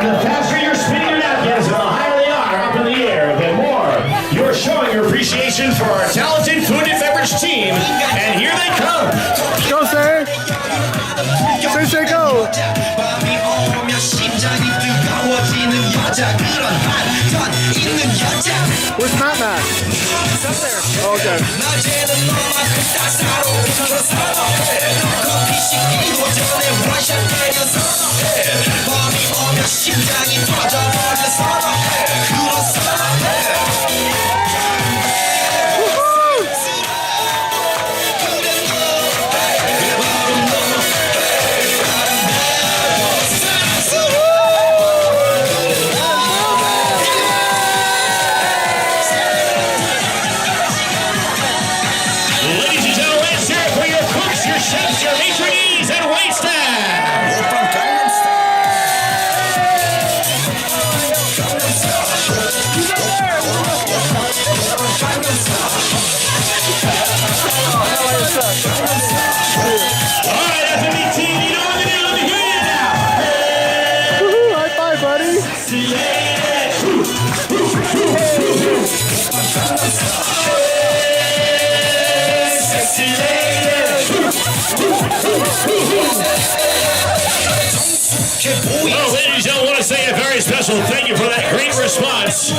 And the faster you're spinning your napkins and the higher they are up in the air, the more you're showing your appreciation for our talented food and beverage team. And here they come. Go, sir. Say, go. Where's Matt? It's up there. Oh, okay. Well, ladies and gentlemen, I want to say a very special thank you for that great response.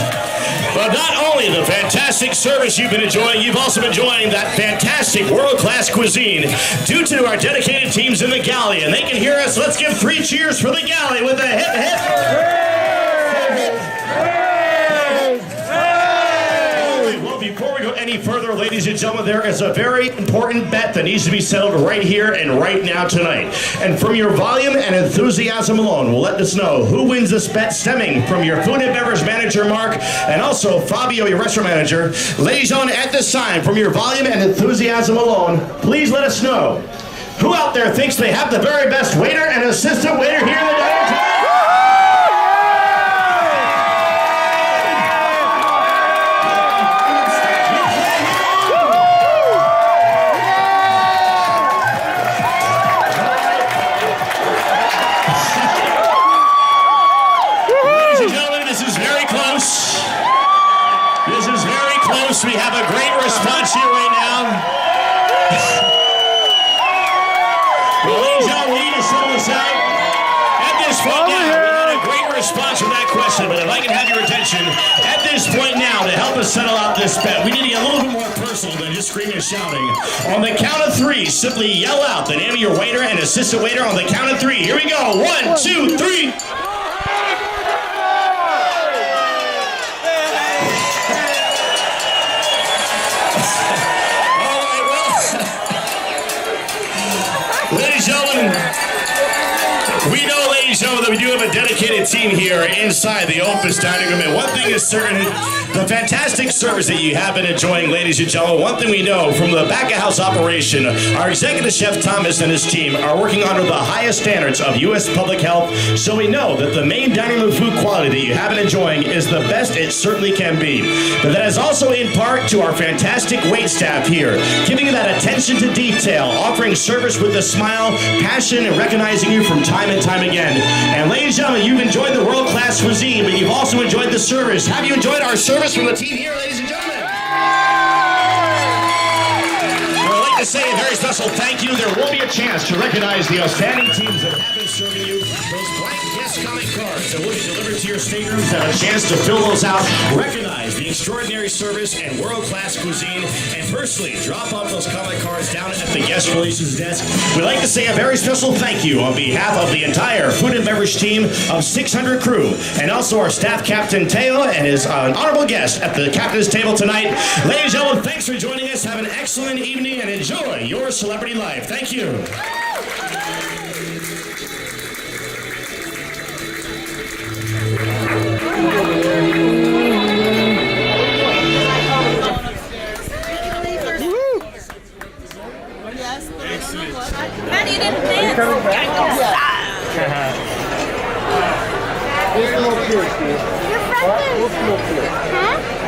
But not only the fantastic service you've been enjoying, you've also been enjoying that fantastic world-class cuisine due to our dedicated teams in the galley. And they can hear us. Let's give 3 cheers for the galley with a hip, hip. Before we go any further, ladies and gentlemen, there is a very important bet that needs to be settled right here and right now tonight. And from your volume and enthusiasm alone will let us know who wins this bet, stemming from your food and beverage manager, Mark, and also Fabio, your restaurant manager. Ladies and gentlemen, at this time, from your volume and enthusiasm alone, please let us know who out there thinks they have the very best waiter and assistant waiter here in the dining room. We have a great response here right now. Well, ladies and gentlemen, we need to settle this out. At this point now, we got a great response for that question, but if I can have your attention, at this point now, to help us settle out this bet, we need to get a little bit more personal than just screaming and shouting. On the count of 3, simply yell out the name of your waiter and assistant waiter on the count of 3. Here we go. 1, 2, 3. Ladies and gentlemen, we know, ladies and gentlemen, that we do have a dedicated team here inside the Opus Dining Room. And one thing is certain, the fantastic service that you have been enjoying, ladies and gentlemen, one thing we know from the back-of-house operation, our executive chef Thomas and his team are working under the highest standards of U.S. public health, so we know that the main dining room food quality that you have been enjoying is the best it certainly can be. But that is also in part to our fantastic wait staff here, giving you that attention to detail, offering service with a smile, passion, and recognizing you from time and time again. And ladies and gentlemen, you've enjoyed the world-class cuisine, but you've also enjoyed the service. Have you enjoyed our service from the team here, ladies and gentlemen? I'd like to say a very special thank you. There will be a chance to recognize the outstanding teams that have been serving you. Those blank guest comment cards that will be delivered to your staterooms, have a chance to fill those out, recognize the extraordinary service and world-class cuisine, and personally drop off those comment cards down at the guest relations desk. We'd like to say a very special thank you on behalf of the entire food and beverage team of 600 crew, and also our staff captain Teo and his honorable guest at the captain's table tonight. Ladies and gentlemen, thanks for joining us. Have an excellent evening and enjoy your celebrity life. Thank you. Matt, you didn't dance. You're friendly. Huh?